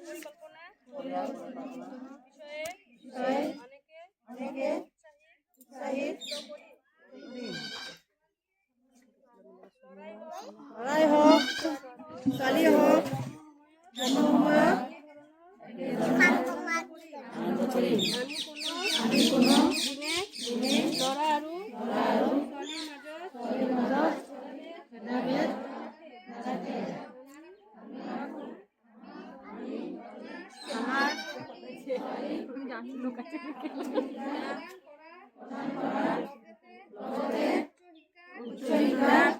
পৰিকল্পনা বিষয়ে অনেকে উৎসাহিত কৰি। লৰাই হোক, ছোৱালী হোক, জন্ম সময়ত আমি কোনো দিনে ল'ৰা আৰু ছোৱালীৰ মাজত ভেদাভেদ উচ্চ শিক্ষাত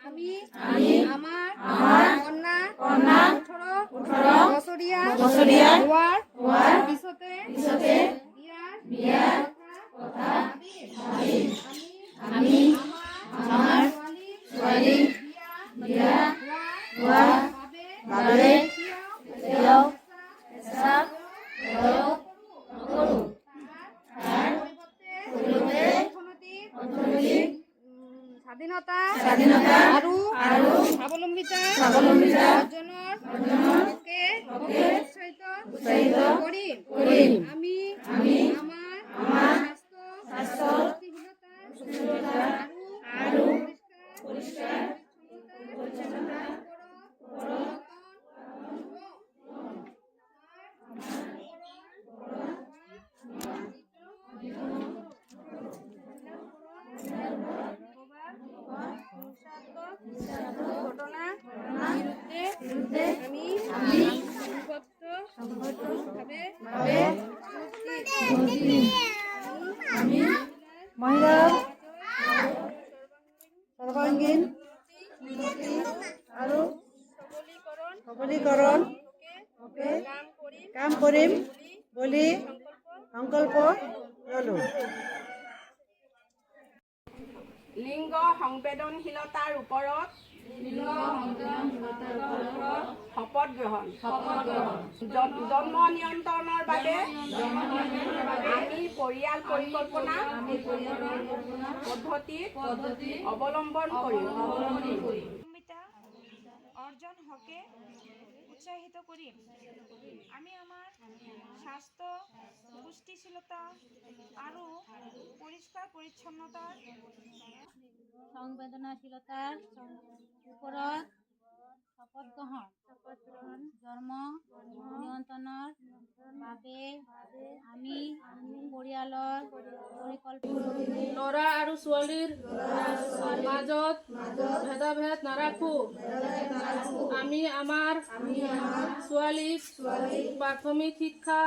আমি আমাৰ কন্যা 18 বছৰীয়া হোৱাৰ পিছতে বিয়াৰ কথা আমি আমাৰ ছোৱালীক বিয়া হোৱাৰ বাবে এতিয়াও চেষ্টা নকৰোঁ। তাৰ পৰিৱৰ্তে অৰ্থনৈতিক স্বাধীনতা আৰু স্বাৱলম্বিতা অৰ্জনৰ হকে উৎসাহিত কৰিম। আমি আমাৰ স্বাস্থ্য পুষ্টিহীনতা আৰু পৰিষ্কাৰ পৰিচ্ছন্নতাৰ ওপৰত ঘটনাৰ বিৰুদ্ধে আমি সংগঠিতভাৱে মহিলাৰ সৰ্বাংগীন উন্নতি আৰু সবলীকৰণ হকে কাম কৰিম বুলি সংকল্প ল'লো। লিংগ সংবেদনশীলতাৰ ওপৰত শপত গ্ৰহণ। জন্ম নিয়ন্ত্ৰণৰ বাবে আমি পৰিয়াল পৰিকল্পনা পদ্ধতি অৱলম্বন কৰিম। অৰ্জন হকে উৎসাহিত কৰি। আমি আমাৰ স্বাস্থ্য পুষ্টিশীলতা আৰ পৰিষ্কাৰ পৰিচ্ছন্নতাৰ সংবেদনশীলতাৰ ওপৰত শপত গ্ৰহণ। জন্ম নিয়ন্ত্ৰণৰ বাবে আমি পৰিয়ালৰ পৰিকল্পনা ল'ৰা আৰু ছোৱালীৰ মাজত ভেদাভেদ নাৰাখোঁ। আমি আমাৰ ছোৱালীক প্ৰাথমিক শিক্ষা